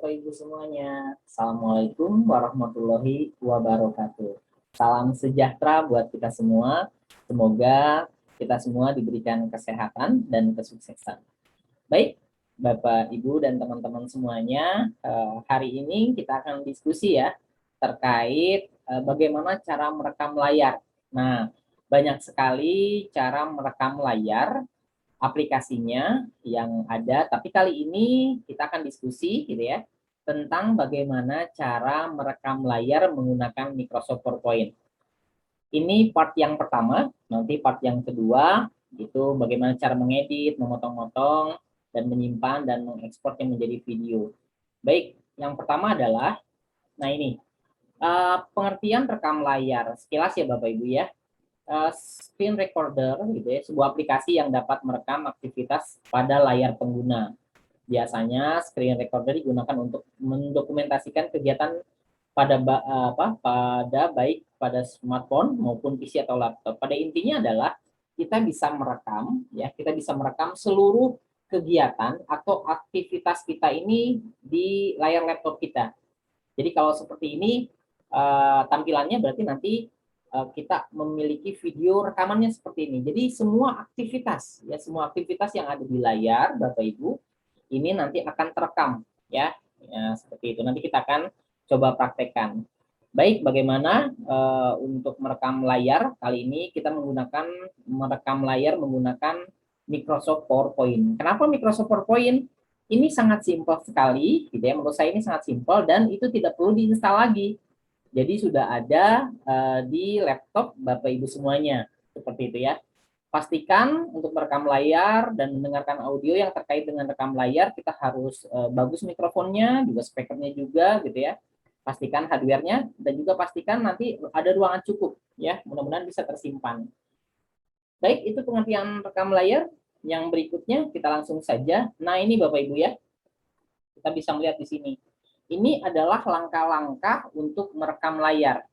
Bapak Ibu semuanya. Assalamualaikum warahmatullahi wabarakatuh. Salam sejahtera buat kita semua. Semoga kita semua diberikan kesehatan dan kesuksesan. Baik, Bapak Ibu dan teman-teman semuanya, hari ini kita akan diskusi ya terkait bagaimana cara merekam layar. Nah, banyak sekali cara merekam layar aplikasinya yang ada, tapi kali ini kita akan diskusi gitu ya tentang bagaimana cara merekam layar menggunakan Microsoft PowerPoint. Ini part yang pertama, nanti part yang kedua itu bagaimana cara mengedit, memotong-motong dan menyimpan dan mengekspornya menjadi video. Baik, yang pertama adalah nah ini pengertian rekam layar sekilas ya Bapak Ibu ya. Screen recorder gitu ya, sebuah aplikasi yang dapat merekam aktivitas pada layar pengguna. Biasanya screen recorder digunakan untuk mendokumentasikan kegiatan pada baik pada smartphone maupun PC atau laptop. Pada intinya adalah kita bisa merekam ya, kita bisa merekam seluruh kegiatan atau aktivitas kita ini di layar laptop kita. Jadi kalau seperti ini tampilannya berarti nanti kita memiliki video rekamannya seperti ini. Jadi semua aktivitas ya, semua aktivitas yang ada di layar Bapak Ibu ini nanti akan terekam ya. Ya seperti itu. Nanti kita akan coba praktekkan. Baik, bagaimana untuk merekam layar? Kali ini kita merekam layar menggunakan Microsoft PowerPoint. Kenapa Microsoft PowerPoint? Ini sangat simpel sekali, gitu ya. Menurut saya ini sangat simpel dan itu tidak perlu diinstal lagi. Jadi sudah ada di laptop Bapak Ibu semuanya, seperti itu ya. Pastikan untuk merekam layar dan mendengarkan audio yang terkait dengan rekam layar, kita harus bagus mikrofonnya, juga speakernya juga gitu ya. Pastikan hardware-nya dan juga pastikan nanti ada ruangan cukup ya, mudah-mudahan bisa tersimpan. Baik, itu pengertian rekam layar. Yang berikutnya kita langsung saja. Nah, ini Bapak Ibu ya. Kita bisa melihat di sini. Ini adalah langkah-langkah untuk merekam layar.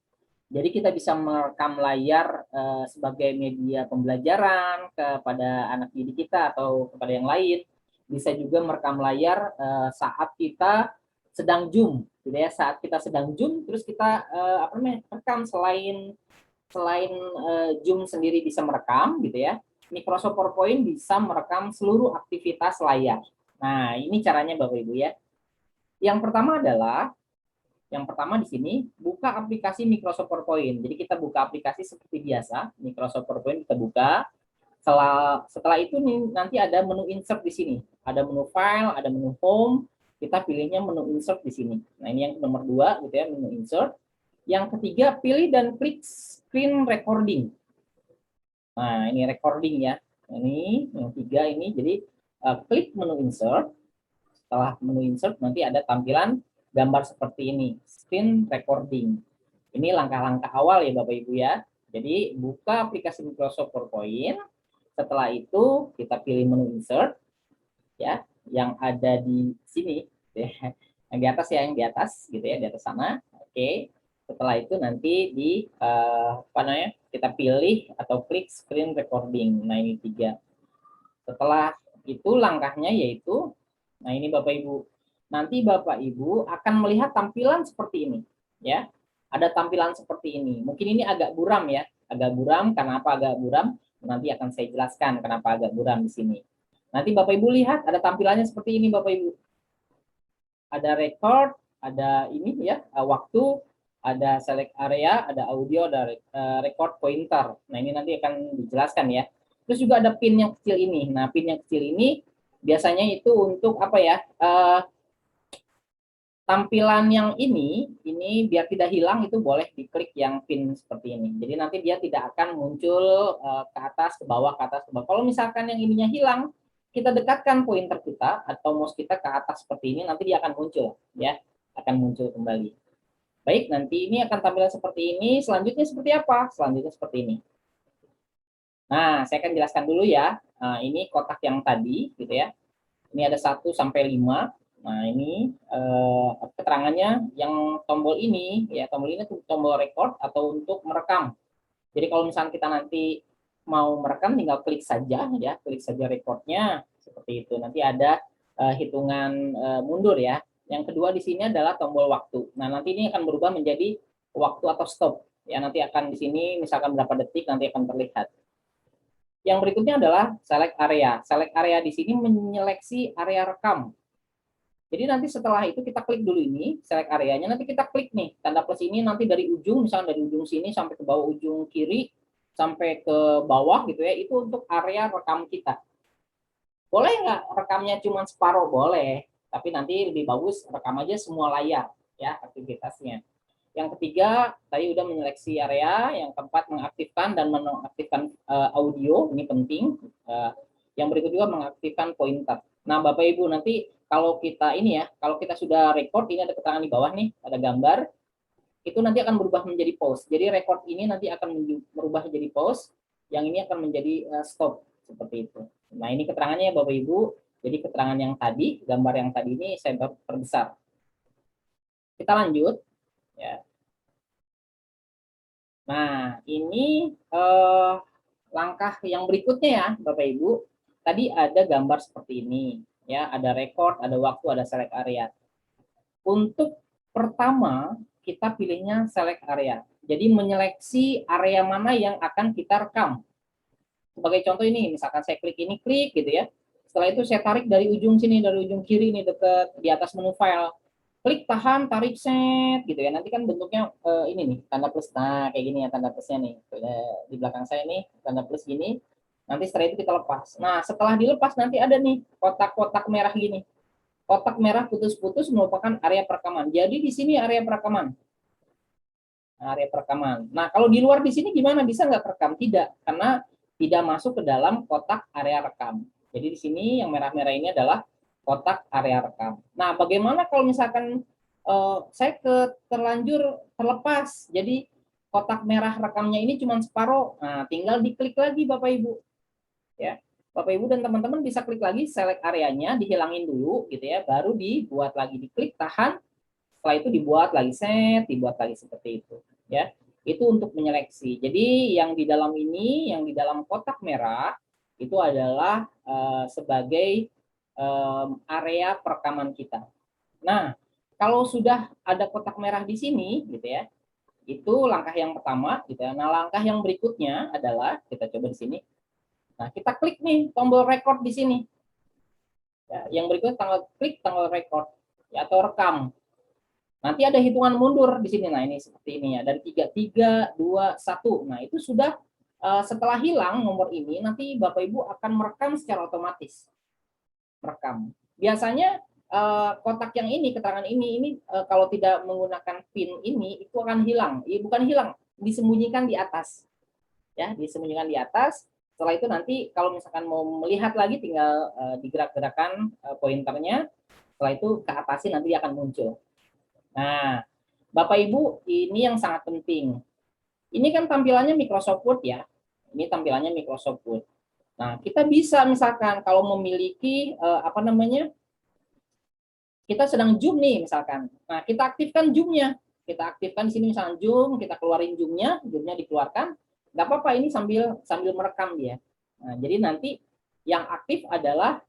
Jadi kita bisa merekam layar sebagai media pembelajaran kepada anak didik kita atau kepada yang lain. Bisa juga merekam layar saat kita sedang Zoom, gitu ya. Saat kita sedang Zoom, terus kita rekam selain Zoom sendiri bisa merekam, gitu ya. Microsoft PowerPoint bisa merekam seluruh aktivitas layar. Nah, ini caranya Bapak Ibu ya. Yang pertama di sini buka aplikasi Microsoft PowerPoint. Jadi kita buka aplikasi seperti biasa, Microsoft PowerPoint kita buka. Setelah itu nih, nanti ada menu insert di sini. Ada menu file, ada menu home. Kita pilihnya menu insert di sini. Nah, ini yang nomor 2 gitu ya, menu insert. Yang ketiga, pilih dan klik screen recording. Nah, ini recording ya. Ini yang 3 ini. Jadi klik menu insert. Setelah menu insert nanti ada tampilan gambar seperti ini, screen recording. Ini langkah-langkah awal ya Bapak Ibu ya. Jadi buka aplikasi Microsoft PowerPoint. Setelah itu kita pilih menu insert ya, yang ada di sini ya. Yang di atas ya, yang di atas gitu ya, di atas sana. Oke. Setelah itu nanti di kita pilih atau klik screen recording. Nah, ini 3. Setelah itu langkahnya yaitu nah ini Bapak Ibu. Nanti Bapak Ibu akan melihat tampilan seperti ini ya. Ada tampilan seperti ini. Mungkin ini agak buram ya. Agak buram, kenapa agak buram? Nanti akan saya jelaskan kenapa agak buram di sini. Nanti Bapak Ibu lihat ada tampilannya seperti ini Bapak Ibu. Ada record, ada ini ya, waktu, ada select area, ada audio, ada record pointer. Nah, ini nanti akan dijelaskan ya. Terus juga ada pin yang kecil ini. Nah, pin yang kecil ini biasanya itu untuk apa ya? Tampilan yang ini biar tidak hilang itu boleh diklik yang pin seperti ini. Jadi nanti dia tidak akan muncul ke atas, ke bawah, ke atas, ke bawah. Kalau misalkan yang ininya hilang, kita dekatkan pointer kita atau mouse kita ke atas seperti ini, nanti dia akan muncul ya, akan muncul kembali. Baik, nanti ini akan tampilan seperti ini. Selanjutnya seperti apa? Selanjutnya seperti ini. Nah, saya akan jelaskan dulu ya. Nah, ini kotak yang tadi gitu ya. Ini ada 1 sampai 5. Nah, ini keterangannya yang tombol ini ya, tombol ini tombol record atau untuk merekam. Jadi kalau misalnya kita nanti mau merekam tinggal klik saja ya, klik saja recordnya seperti itu. Nanti ada hitungan mundur ya. Yang kedua di sini adalah tombol waktu. Nah, nanti ini akan berubah menjadi waktu atau stop. Ya, nanti akan di sini misalkan berapa detik nanti akan terlihat. Yang berikutnya adalah select area. Select area di sini menyeleksi area rekam. Jadi nanti setelah itu kita klik dulu ini, select areanya, nanti kita klik nih, tanda plus ini nanti dari ujung, misalnya dari ujung sini sampai ke bawah ujung kiri, sampai ke bawah gitu ya, itu untuk area rekam kita. Boleh nggak rekamnya cuma separuh? Boleh, tapi nanti lebih bagus rekam aja semua layar ya aktivitasnya. Yang ketiga, tadi udah menyeleksi area. Yang keempat, mengaktifkan dan menonaktifkan audio, ini penting. Yang berikut juga mengaktifkan pointer. Nah, Bapak Ibu, nanti kalau kita ini ya, kalau kita sudah record, ini ada keterangan di bawah nih, ada gambar, itu nanti akan berubah menjadi pause. Jadi record ini nanti akan berubah menjadi pause, yang ini akan menjadi stop, seperti itu. Nah, ini keterangannya ya Bapak Ibu. Jadi keterangan yang tadi, gambar yang tadi ini saya perbesar. Kita lanjut. Ya. Nah, ini langkah yang berikutnya ya, Bapak Ibu. Tadi ada gambar seperti ini, ya, ada record, ada waktu, ada select area. Untuk pertama, kita pilihnya select area. Jadi menyeleksi area mana yang akan kita rekam. Sebagai contoh ini, misalkan saya klik ini, klik gitu ya. Setelah itu saya tarik dari ujung sini, dari ujung kiri ini dekat di atas menu file. Klik, tahan, tarik, set gitu ya. Nanti kan bentuknya ini nih, tanda plus. Nah, kayak gini ya tanda plusnya nih. Di belakang saya nih, tanda plus gini. Nanti setelah itu kita lepas. Nah, setelah dilepas nanti ada nih kotak-kotak merah gini. Kotak merah putus-putus merupakan area perekaman. Jadi di sini area perekaman. Nah, area perekaman. Nah, kalau di luar di sini gimana? Bisa nggak rekam? Tidak, karena tidak masuk ke dalam kotak area rekam. Jadi di sini yang merah-merah ini adalah kotak area rekam. Nah, bagaimana kalau misalkan saya terlanjur terlepas, jadi kotak merah rekamnya ini cuma separuh. Nah, tinggal diklik lagi Bapak Ibu. Ya, Bapak Ibu dan teman-teman bisa klik lagi, select areanya, dihilangin dulu gitu ya, baru dibuat lagi, diklik, tahan, setelah itu dibuat lagi, set, dibuat lagi seperti itu. Ya, itu untuk menyeleksi. Jadi yang di dalam ini, yang di dalam kotak merah itu adalah sebagai area perekaman kita. Nah, kalau sudah ada kotak merah di sini, gitu ya, itu langkah yang pertama, gitu ya. Nah, langkah yang berikutnya adalah kita coba di sini. Nah, kita klik nih tombol record di sini. Ya, yang berikutnya klik tombol record ya, atau rekam. Nanti ada hitungan mundur di sini. Nah, ini seperti ini ya. Dari 3, 3, 2, 1. Nah, itu sudah setelah hilang nomor ini, nanti Bapak Ibu akan merekam secara otomatis. Merekam. Biasanya kotak yang ini, keterangan ini kalau tidak menggunakan pin ini, itu akan hilang. Bukan hilang, disembunyikan di atas. Ya, disembunyikan di atas. Setelah itu nanti kalau misalkan mau melihat lagi tinggal digerak-gerakan pointernya. Setelah itu ke atasin nanti akan muncul. Nah, Bapak Ibu, ini yang sangat penting. Ini kan tampilannya Microsoft Word ya. Ini tampilannya Microsoft Word. Nah, kita bisa misalkan kalau memiliki apa namanya? Kita sedang zoom nih misalkan. Nah, kita aktifkan zoom-nya. Kita aktifkan di sini misalkan zoom, kita keluarin zoom-nya dikeluarkan. Nggak apa-apa, ini sambil merekam dia. Nah, jadi nanti yang aktif adalah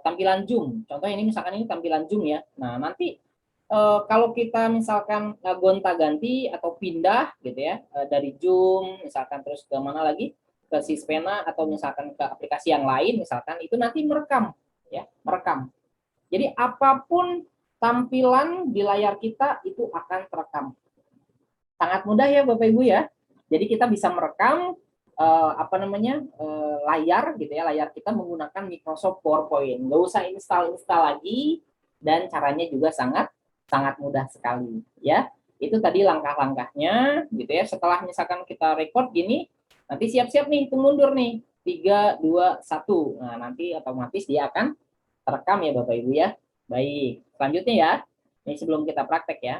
tampilan zoom. Contoh ini misalkan ini tampilan zoom ya. Nah, nanti kalau kita misalkan gonta-ganti atau pindah gitu ya, dari zoom misalkan terus ke mana lagi, ke Sispena atau misalkan ke aplikasi yang lain misalkan, itu nanti merekam ya, merekam. Jadi apapun tampilan di layar kita itu akan terekam. Sangat mudah ya Bapak Ibu ya. Jadi kita bisa merekam apa namanya layar gitu ya, layar kita menggunakan Microsoft PowerPoint. Nggak usah install lagi, dan caranya juga sangat mudah sekali ya. Itu tadi langkah-langkahnya gitu ya. Setelah misalkan kita record gini, nanti siap-siap nih hitung mundur nih, 3, 2, 1. Nah, nanti otomatis dia akan terekam ya Bapak Ibu ya. Baik, selanjutnya ya. Ini sebelum kita praktek ya.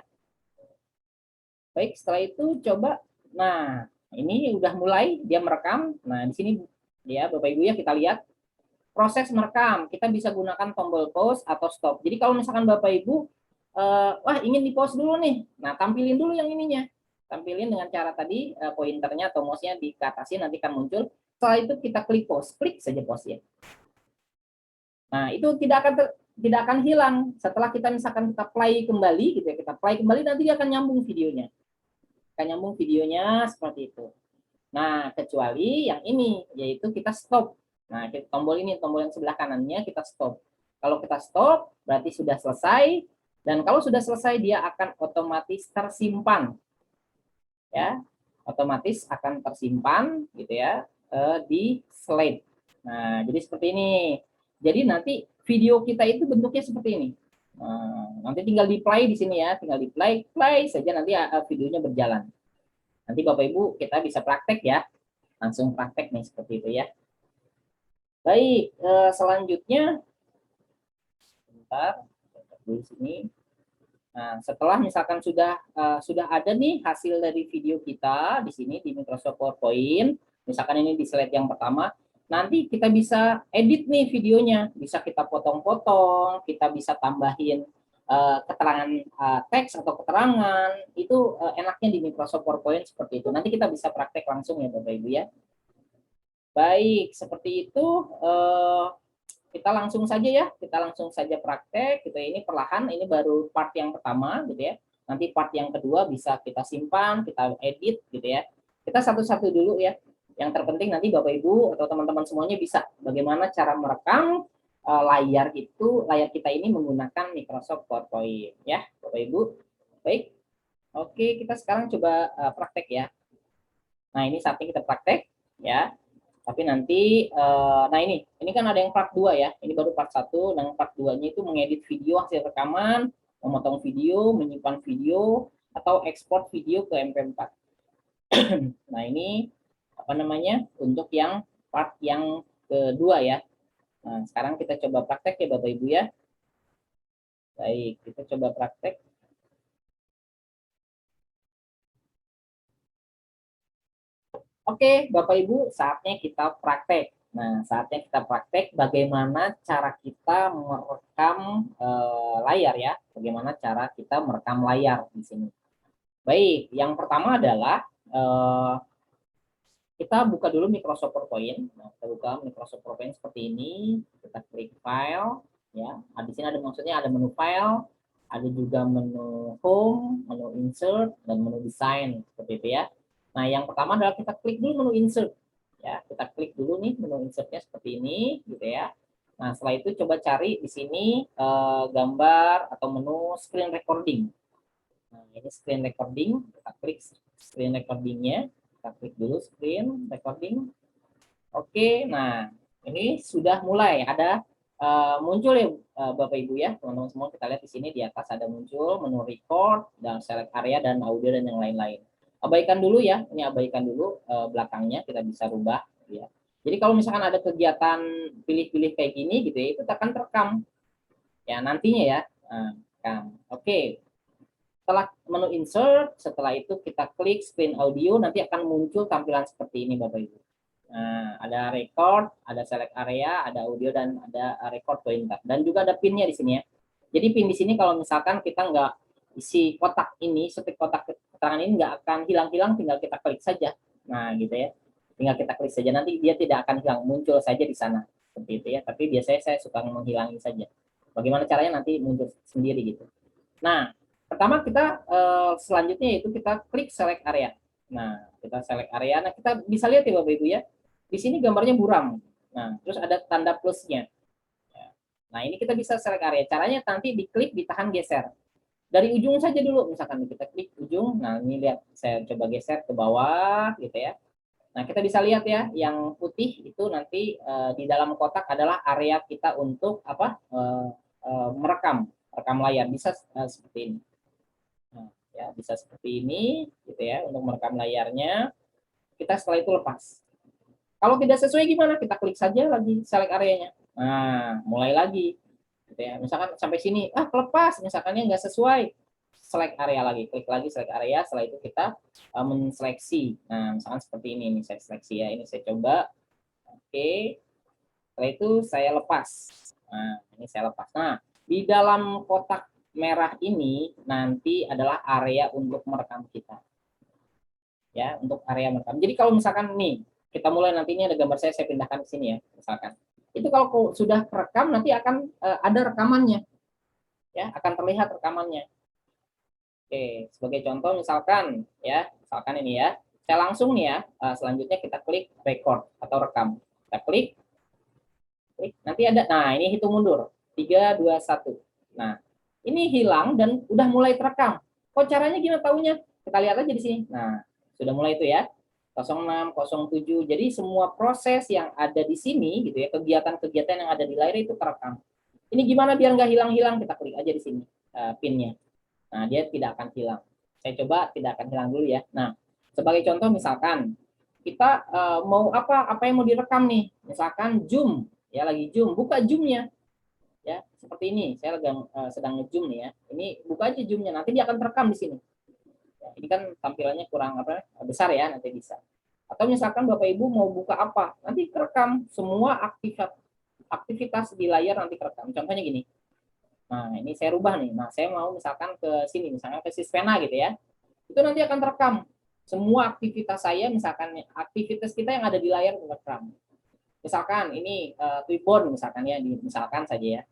Baik, setelah itu coba. Nah, ini udah mulai dia merekam. Nah, di sini ya Bapak Ibu ya, kita lihat proses merekam. Kita bisa gunakan tombol pause atau stop. Jadi kalau misalkan Bapak Ibu wah ingin di pause dulu nih. Nah, tampilin dulu yang ininya. Tampilin dengan cara tadi pointernya atau mouse-nya dikatasin nanti akan muncul. Setelah itu kita klik pause. Klik saja pause ya. Nah, itu tidak akan hilang setelah kita misalkan kita play kembali gitu ya, kita play kembali nanti dia akan nyambung videonya. Akan nyambung videonya seperti itu. Nah, kecuali yang ini yaitu kita stop. Nah, tombol ini, tombol yang sebelah kanannya kita stop. Kalau kita stop berarti sudah selesai, dan kalau sudah selesai dia akan otomatis tersimpan. Ya, otomatis akan tersimpan gitu ya di slide. Nah, jadi seperti ini. Jadi nanti video kita itu bentuknya seperti ini. Nah, nanti tinggal di play di sini ya, tinggal di play saja nanti videonya berjalan. Nanti Bapak Ibu kita bisa praktek ya, langsung praktek nih seperti itu ya. Baik, selanjutnya, bentar, di sini. Nah, setelah misalkan sudah ada nih hasil dari video kita di sini di Microsoft PowerPoint, misalkan ini di slide yang pertama, nanti kita bisa edit nih videonya, bisa kita potong-potong, kita bisa tambahin keterangan teks atau keterangan, itu enaknya di Microsoft PowerPoint seperti itu. Nanti kita bisa praktek langsung ya Bapak Ibu ya. Baik, seperti itu. Kita langsung saja ya, kita langsung saja praktek gitu ya. Ini perlahan, ini baru part yang pertama gitu ya. Nanti part yang kedua bisa kita simpan, kita edit gitu ya. Kita satu-satu dulu ya. Yang terpenting nanti Bapak Ibu atau teman-teman semuanya bisa bagaimana cara merekam layar kita ini menggunakan Microsoft PowerPoint ya, Bapak Ibu. Baik. Oke, kita sekarang coba praktek ya. Nah, ini saatnya kita praktek ya. Tapi nanti, nah ini kan ada yang part 2 ya, ini baru part 1, dan part 2-nya itu mengedit video hasil rekaman, memotong video, menyimpan video, atau ekspor video ke MP4. Nah ini, apa namanya, untuk yang part yang kedua ya. Nah sekarang kita coba praktek ya Bapak Ibu ya. Baik, kita coba praktek. Oke, Bapak Ibu, saatnya kita praktek. Nah, saatnya kita praktek bagaimana cara kita merekam layar ya. Bagaimana cara kita merekam layar di sini. Baik, yang pertama adalah kita buka dulu Microsoft PowerPoint. Nah, kita buka Microsoft PowerPoint seperti ini. Kita klik file, ya. Nah, di sini ada maksudnya ada menu file, ada juga menu home, menu insert, dan menu design seperti itu ya. Nah, yang pertama adalah kita klik dulu menu insert. Ya, kita klik dulu nih menu insertnya seperti ini, gitu ya. Nah, setelah itu coba cari di sini gambar atau menu screen recording. Nah, ini screen recording, kita klik screen recordingnya, kita klik dulu screen recording. Oke, nah ini sudah mulai ada muncul ya Bapak Ibu ya, teman-teman semua, kita lihat di sini di atas ada muncul menu record dan select area dan audio dan yang lain-lain. Abaikan dulu ya, ini abaikan dulu belakangnya, kita bisa rubah ya. Jadi kalau misalkan ada kegiatan pilih-pilih kayak gini gitu ya, itu akan terekam ya nantinya ya. Nah, oke. Setelah menu insert, setelah itu kita klik screen audio, nanti akan muncul tampilan seperti ini Bapak Ibu. Nah, ada record, ada select area, ada audio, dan ada record pointer. Dan juga ada pinnya di sini ya. Jadi pin di sini kalau misalkan kita nggak isi kotak ini, seperti kotak keterangan ini nggak akan hilang-hilang, tinggal kita klik saja. Nah, gitu ya. Tinggal kita klik saja, nanti dia tidak akan hilang, muncul saja di sana. Seperti itu ya. Tapi biasanya saya suka menghilangi saja. Bagaimana caranya nanti muncul sendiri gitu. Nah, pertama kita selanjutnya itu kita klik select area. Nah, kita select area. Nah, kita bisa lihat ya Bapak Ibu ya. Di sini gambarnya buram. Nah, terus ada tanda plusnya. Nah, ini kita bisa select area. Caranya nanti diklik, ditahan, geser. Dari ujung saja dulu, misalkan kita klik ujung. Nah, ini lihat, saya coba geser ke bawah gitu ya. Nah, kita bisa lihat ya, yang putih itu nanti di dalam kotak adalah area kita untuk apa? Merekam layar, bisa seperti ini. Nah, ya bisa seperti ini gitu ya untuk merekam layarnya. Kita setelah itu lepas. Kalau tidak sesuai gimana? Kita klik saja lagi select areanya. Nah, mulai lagi. Gitu ya. Misalkan sampai sini, kelepas, misalkannya nggak sesuai, select area lagi, klik lagi select area. Setelah itu kita menseleksi. Nah, misalkan seperti ini saya seleksi ya. Ini saya coba. Oke. Setelah itu saya lepas. Nah, ini saya lepas. Nah, di dalam kotak merah ini nanti adalah area untuk merekam kita. Ya, untuk area merekam. Jadi kalau misalkan nih, kita mulai nantinya ada gambar saya pindahkan ke sini ya, misalkan. Itu kalau sudah kerekam nanti akan ada rekamannya, ya, akan terlihat rekamannya. Oke, sebagai contoh misalkan ya, misalkan ini ya, saya langsung nih ya, selanjutnya kita klik record atau rekam. Kita klik, nanti ada, nah ini hitung mundur, 3, 2, 1. Nah, ini hilang dan udah mulai terekam. Kok caranya gimana taunya? Kita lihat aja di sini. Nah, sudah mulai itu ya, 06, 07. Jadi semua proses yang ada di sini gitu ya, kegiatan-kegiatan yang ada di layar itu terekam. Ini gimana biar nggak hilang-hilang? Kita klik aja di sini pinnya. Nah, dia tidak akan hilang. Saya coba tidak akan hilang dulu ya. Nah, sebagai contoh misalkan kita mau apa yang mau direkam nih. Misalkan Zoom, ya lagi Zoom, buka Zoom-nya. Ya, seperti ini. Saya sedang nge-zoom nih ya. Ini buka aja Zoom-nya, nanti dia akan terekam di sini. Ya, ini kan tampilannya kurang besar ya, nanti bisa. Atau misalkan Bapak Ibu mau buka apa, nanti kerekam semua aktivitas di layar nanti kerekam. Contohnya gini. Nah, ini saya rubah nih. Nah, saya mau misalkan ke sini, misalkan ke Sispena gitu ya. Itu nanti akan terekam. Semua aktivitas saya, misalkan aktivitas kita yang ada di layar terekam. Misalkan ini Twibbon misalkan ya, misalkan saja ya.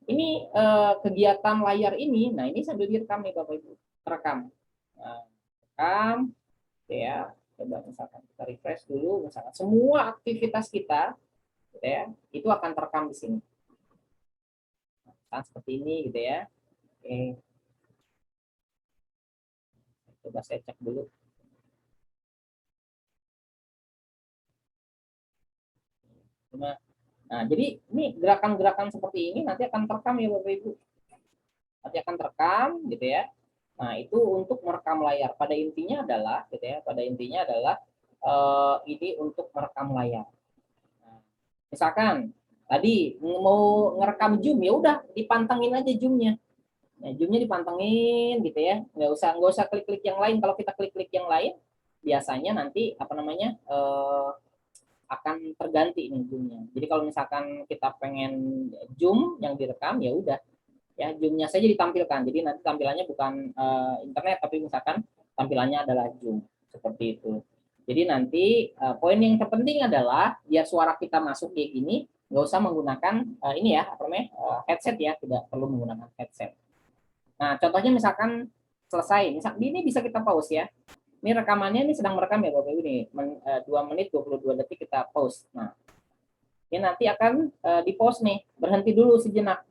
Ini kegiatan layar ini, nah ini sambil direkam nih Bapak Ibu, terekam. Nah, rekam, ya. Coba misalkan kita refresh dulu, misalkan semua aktivitas kita, gitu ya, itu akan terekam di sini. Nah, seperti ini gitu ya. Oke. Coba saya cek dulu. Nah, jadi ini gerakan-gerakan seperti ini nanti akan terekam ya Bapak Ibu. Nanti akan terekam gitu ya. Nah, itu untuk merekam layar. Pada intinya adalah gitu ya, pada intinya adalah ini untuk merekam layar. Nah, misalkan tadi mau ngerekam Zoom ya udah dipantengin aja Zoom-nya. Nah, Zoom-nya dipantengin gitu ya. Nggak usah klik-klik yang lain. Kalau kita klik-klik yang lain biasanya nanti akan terganti nih zoomnya. Jadi kalau misalkan kita pengen zoom yang direkam ya udah ya zoomnya saja ditampilkan. Jadi nanti tampilannya bukan internet tapi misalkan tampilannya adalah zoom seperti itu. Jadi nanti poin yang terpenting adalah biar suara kita masuk kayak gini nggak usah menggunakan ini ya headset ya, tidak perlu menggunakan headset. Nah contohnya misalkan selesai, ini bisa kita pause ya. Ini rekamannya ini sedang merekam ya Bapak Ibu nih, 2 menit 22 detik kita pause. Nah, ini nanti akan di pause nih, berhenti dulu sejenak.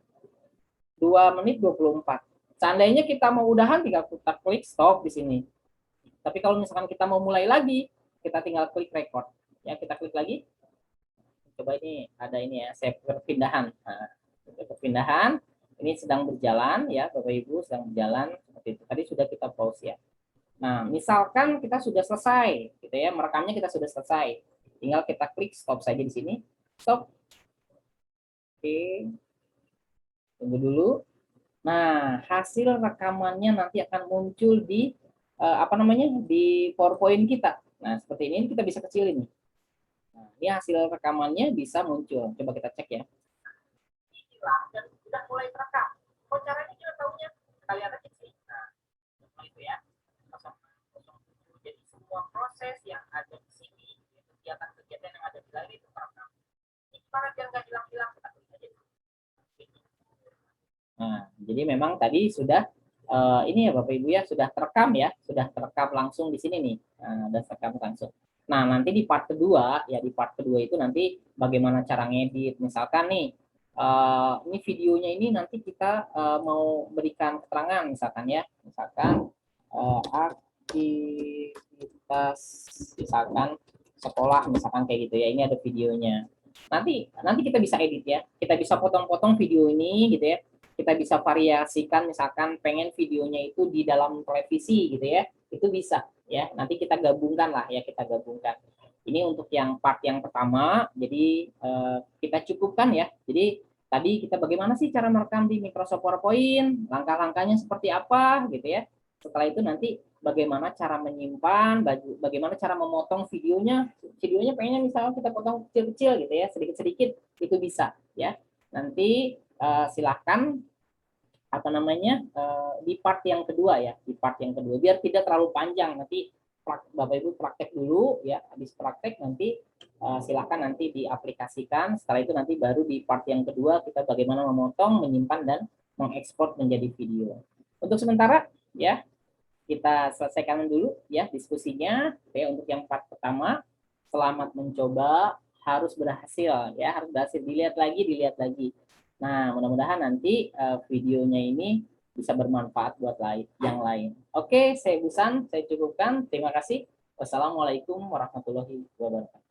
2 menit 24. Seandainya kita mau udahan tinggal kita klik stop di sini. Tapi kalau misalkan kita mau mulai lagi, kita tinggal klik record. Ya, kita klik lagi. Coba ini ada ini ya, save perpindahan. Nah, perpindahan ini sedang berjalan ya, Bapak Ibu sedang berjalan seperti itu. Tadi sudah kita pause ya. Nah, misalkan kita sudah selesai, gitu ya, merekamnya kita sudah selesai. Tinggal kita klik stop saja di sini. Stop. Oke. Tunggu dulu. Nah, hasil rekamannya nanti akan muncul di di PowerPoint kita. Nah, seperti ini kita bisa kecilin. Nah, ini hasil rekamannya bisa muncul. Coba kita cek ya. Dan sudah mulai terekam. Kok caranya kita tahunya? Kita lihat aja sih. Nah, itu ya. Jadi semua proses yang ada di sini, kegiatan-kegiatan yang ada di layar itu terekam. Ini gimana biar nggak hilang-hilang? Kita klik aja. Nah, jadi memang tadi sudah ini ya Bapak Ibu ya sudah terekam ya, sudah terekam langsung di sini nih, dan terekam langsung. Nah, nanti di part kedua ya, di part kedua itu nanti bagaimana cara ngedit. Misalkan nih, ini videonya ini nanti kita mau berikan keterangan misalkan ya, misalkan aktivitas misalkan sekolah misalkan kayak gitu ya, ini ada videonya. Nanti kita bisa edit ya, kita bisa potong-potong video ini gitu ya, kita bisa variasikan misalkan pengen videonya itu di dalam televisi gitu ya, itu bisa ya, nanti kita gabungkan lah ya, kita gabungkan. Ini untuk yang part yang pertama, jadi kita cukupkan ya. Jadi tadi kita bagaimana sih cara merekam di Microsoft PowerPoint, langkah-langkahnya seperti apa gitu ya. Setelah itu nanti bagaimana cara menyimpan, bagaimana cara memotong videonya. Videonya pengennya misalnya kita potong kecil-kecil gitu ya, sedikit-sedikit itu bisa ya. Nanti silahkan di part yang kedua ya, di part yang kedua biar tidak terlalu panjang nanti Bapak Ibu praktek dulu ya. Habis praktek nanti silakan nanti diaplikasikan. Setelah itu nanti baru di part yang kedua kita bagaimana memotong, menyimpan dan mengekspor menjadi video. Untuk sementara ya kita selesaikan dulu ya diskusinya. Oke, untuk yang part pertama, selamat mencoba, harus berhasil ya, harus berhasil, dilihat lagi. Nah, mudah-mudahan nanti videonya ini bisa bermanfaat buat yang lain. Oke, saya Busan, saya cukupkan. Terima kasih. Wassalamualaikum warahmatullahi wabarakatuh.